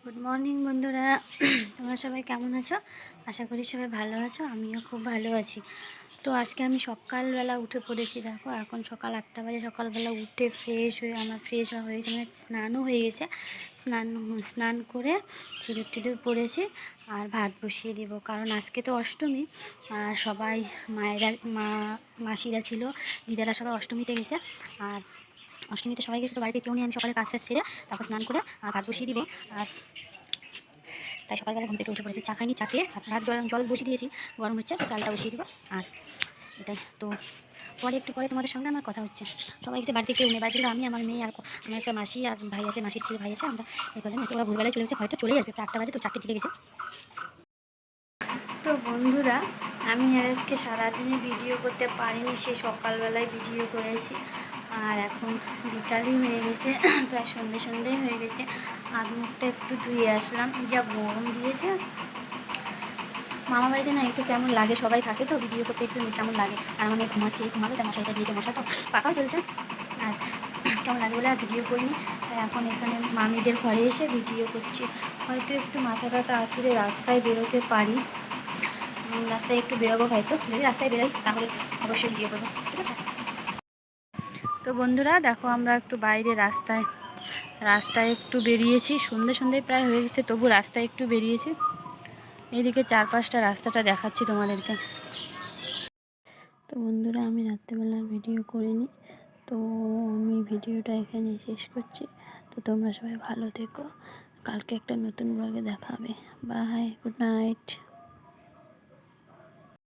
Good morning বন্ধুরা, তোমরা সবাই কেমন আছো? আশা করি সবাই ভালো আছো। আমিও খুব ভালো আছি। তো আজকে আমি সকালবেলা উঠে পড়েছি। দেখো এখন সকাল 8টা বাজে। সকালবেলা উঠে ফ্রেশ হয়ে আমার ফ্রেশ হওয়া হয়েছে, মানে স্নানও হয়ে গেছে। স্নান করে সিঁদুর টিঁদুর পরেছি আর ভাত বসিয়ে দিব, কারণ আজকে তো অষ্টমী। আর সবাই মাসিরা ছিল, দিদারা সবাই অষ্টমীতে গেছে। আর অষ্টমীতে সবাই গেছে, তো বাড়িতে কেউ নেই। আমি সকালে কাজটা সেরে তারপর স্নান করে আর ভাত বসিয়ে দিব। আর তাই সকালবেলা ঘুম থেকে উঠে পড়েছি। চা খাইনি, চা খেয়ে ভাত জল বসিয়ে দিয়েছি, গরম হচ্ছে, তো চালটা বসিয়ে দিব। আর এটাই তো, একটু পরে তোমাদের সঙ্গে আমার কথা হচ্ছে। সবাই এসে বাড়িতে কেউ নেই, বাড়িতে আমি, আমার মেয়ে আর আমার একটা মাসি আর ভাই আছে, মাসির ছেলে ভাই আছে। আমরা কজন আছে, ওরা ভোরবেলায় চলে গেছে, হয়তো চলেই আসবে। 8টা বাজে, তো 4টে দিকে গেছে। তো বন্ধুরা, আমি আজকে সারাদিনে ভিডিও করতে পারিনি, সে সকালবেলায় ভিডিও করেছি। আর এখন বিকালই হয়ে গেছে, প্রায় সন্ধে হয়ে গেছে। হাত মুখটা একটু ধুয়ে আসলাম, যা গরম দিয়েছে। মামা বাড়িতে না একটু কেমন লাগে, সবাই থাকে তো, ভিডিও করতে একটু কেমন লাগে। আর আমার মেয়ে ঘুমাবে, তাই মশাইটা দিয়েছে, মশা তো পাকাও চলছে। আর কেমন লাগে বলে আর ভিডিও করিনি। তাই এখন এখানে মামিদের ঘরে এসে ভিডিও করছি। হয়তো একটু মাথা টাথা আঁচড়ে রাস্তায় বেরোতে পারি, রাস্তায় একটু বেরোবো হয়তো। যদি রাস্তায় বেরোই তাহলে অবশ্যই ভিডিও করবো, ঠিক আছে? তো বন্ধুরা দেখো, আমরা একটু বাইরে রাস্তায় একটু বেরিয়েছি। সন্ধে প্রায় হয়ে গেছে, তবু রাস্তায় একটু বেরিয়েছি। এইদিকে চারপাশটা রাস্তাটা দেখাচ্ছি তোমাদেরকে। তো বন্ধুরা, আমি রাত্রেবেলার ভিডিও করিনি, তো আমি ভিডিওটা এখানে শেষ করছি। তো তোমরা সবাই ভালো থেকো, কালকে একটা নতুন ব্লগে দেখা হবে। Bye, good night.